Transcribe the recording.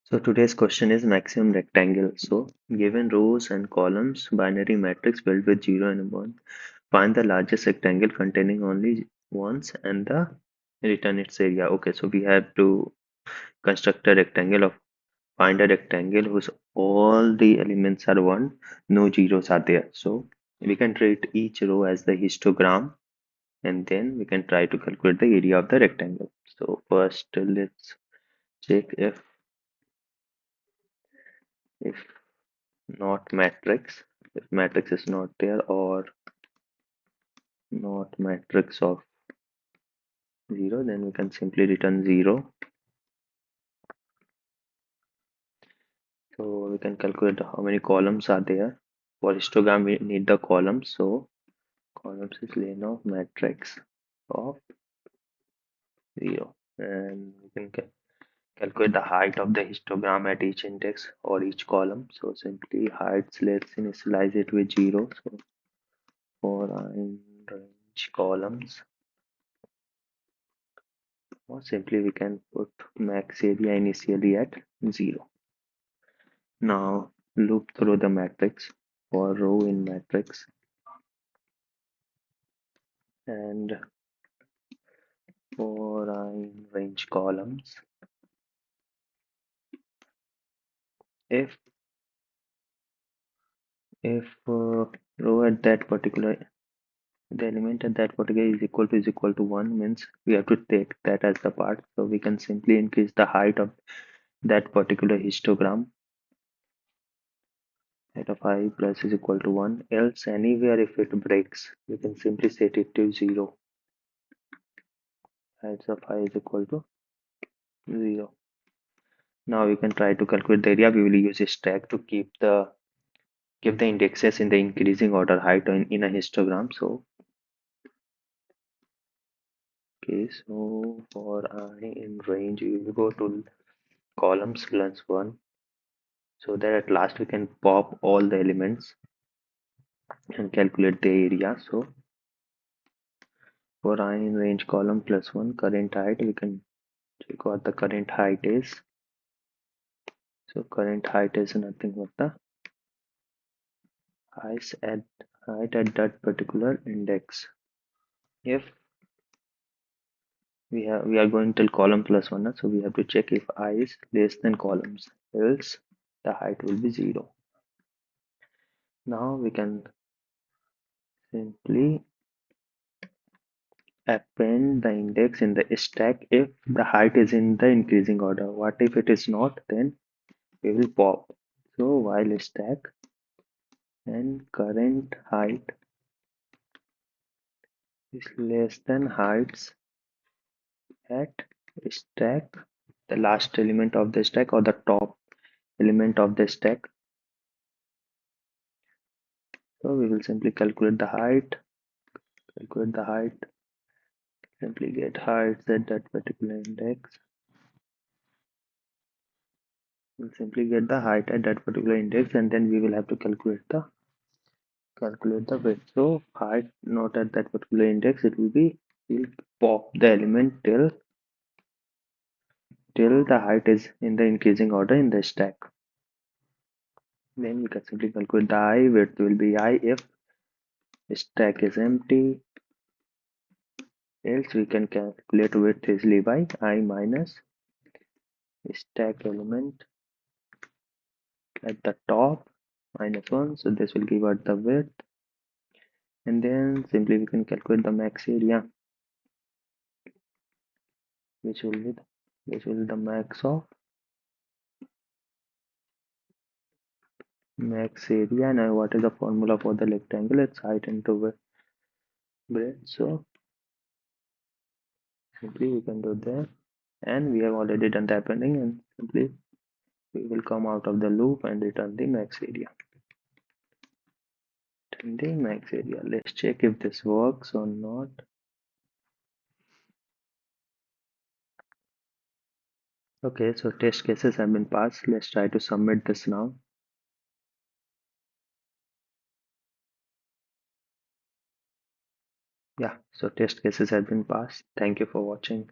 So today's question is maximum rectangle. So given rows and columns, binary matrix built with 0 and 1, find the largest rectangle containing only ones and the return its area. Okay, so we have to construct a rectangle of find a rectangle whose all the elements are 1, no zeros are there. So we can treat each row as the histogram and then we can try to calculate the area of the rectangle. So first let's check if not matrix, if matrix is not there or not matrix of 0, then we can simply return 0. So we can calculate how many columns are there. For histogram we need the columns, so columns is len of matrix of 0, and we can calculate the height of the histogram at each index or each column. So simply heights, let's initialize it with 0. So for in range columns, or simply we can put max area initially at 0. Now loop through the matrix for row in matrix and for in range columns. If row at that particular the element at that particular is equal to 1 means we have to take that as the part. So we can simply increase the height of that particular histogram. Height of I plus is equal to 1, else anywhere if it breaks we can simply set it to 0. Height of I is equal to 0. Now we can try to calculate the area. We will use a stack to keep the indexes in the increasing order height in a histogram. So okay, so for I in range we will go to columns plus 1, so that at last we can pop all the elements and calculate the area. So for I in range column plus 1 current height, we can check what the current height is. So current height is nothing but the height at that particular index. If we are going till column plus 1, so we have to check if I is less than columns, else the height will be 0. Now we can simply append the index in the stack if the height is in the increasing order. What if it is not? Then we will pop. So while stack and current height is less than heights at stack, the last element of the stack or the top element of the stack. So we will simply calculate the height, simply get heights at that particular index. We'll simply get the height at that particular index and then we will have to calculate the width. So height not at that particular index, it will be we'll pop the element till the height is in the increasing order in the stack. Then we can simply calculate the I. Width will be I if stack is empty, else we can calculate width easily by I minus stack element at the top minus 1. So this will give out the width, and then simply we can calculate the max area, which will be the max of max area. Now what is the formula for the rectangle? It's height into breadth. So simply we can do that, and we have already done the appending, and simply we will come out of the loop and return the max area. Let's check if this works or not. Okay, so test cases have been passed. Let's try to submit this now. Yeah, so test cases have been passed. Thank you for watching.